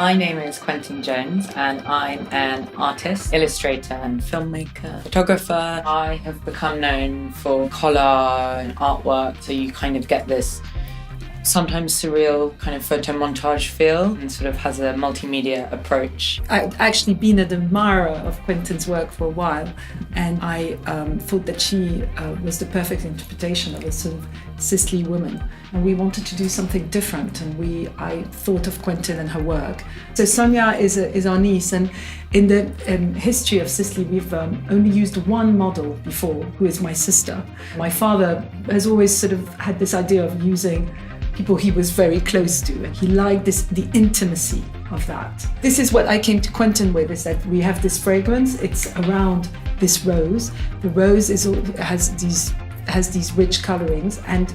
My name is Quentin Jones and I'm an artist, illustrator and filmmaker, photographer. I have become known for collage and artwork, so you kind of get this sometimes surreal kind of photo montage feel and sort of has a multimedia approach. I've actually been an admirer of Quentin's work for a while, and I thought that she was the perfect interpretation of a sort of Sisley woman. And we wanted to do something different, and I thought of Quentin and her work. So Sonia is our niece, and in the history of Sisley, we've only used one model before, who is my sister. My father has always sort of had this idea of using people he was very close to. He liked the intimacy of that. This is what I came to Quentin with, is that we have this fragrance, it's around this rose. The rose has these rich colorings, and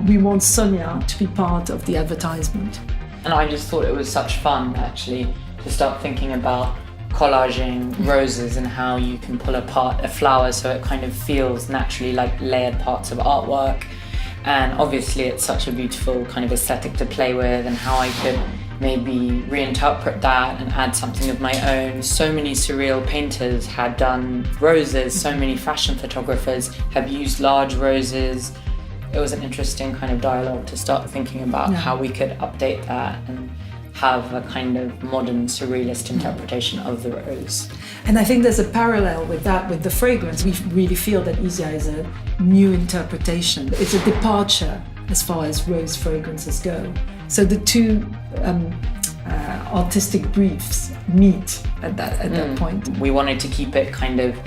we want Sonia to be part of the advertisement. And I just thought it was such fun actually to start thinking about collaging roses and how you can pull apart a flower so it kind of feels naturally like layered parts of artwork. And obviously it's such a beautiful kind of aesthetic to play with, and how I could maybe reinterpret that and add something of my own. So many surreal painters had done roses, so many fashion photographers have used large roses. It was an interesting kind of dialogue to start thinking about how we could update that and have a kind of modern surrealist interpretation of the rose. And I think there's a parallel with that, with the fragrance. We really feel that Izia is a new interpretation. It's a departure as far as rose fragrances go. So the two artistic briefs meet at that point. We wanted to keep it kind of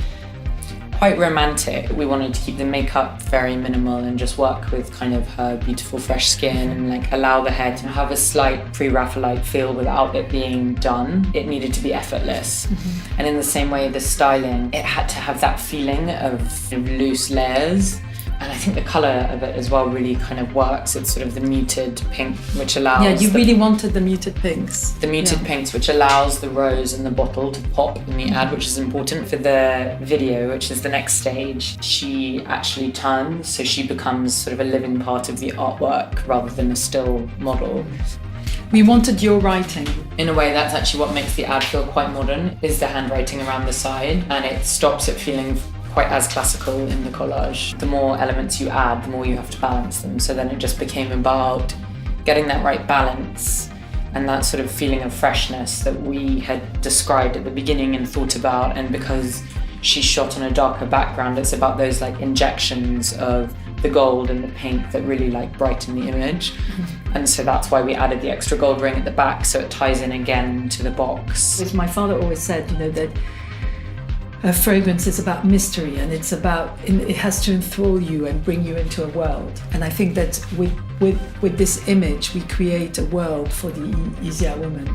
quite romantic. We wanted to keep the makeup very minimal and just work with kind of her beautiful fresh skin and like allow the hair to have a slight pre-Raphaelite feel without it being done. It needed to be effortless. And in the same way, the styling, it had to have that feeling of loose layers. And I think the colour of it as well really kind of works. It's sort of the muted pink, which allows... Yeah, you really wanted the muted pinks. The muted pinks, which allows the rose and the bottle to pop in the ad, which is important for the video, which is the next stage. She actually turns, so she becomes sort of a living part of the artwork rather than a still model. We wanted your writing. In a way, that's actually what makes the ad feel quite modern, is the handwriting around the side, and it stops it feeling quite as classical in the collage. The more elements you add, the more you have to balance them. So then it just became about getting that right balance and that sort of feeling of freshness that we had described at the beginning and thought about. And because she's shot on a darker background, it's about those like injections of the gold and the pink that really like brighten the image. And so that's why we added the extra gold ring at the back, so it ties in again to the box. As my father always said, that a fragrance is about mystery, and it has to enthrall you and bring you into a world. And I think that with this image, we create a world for the Izia woman.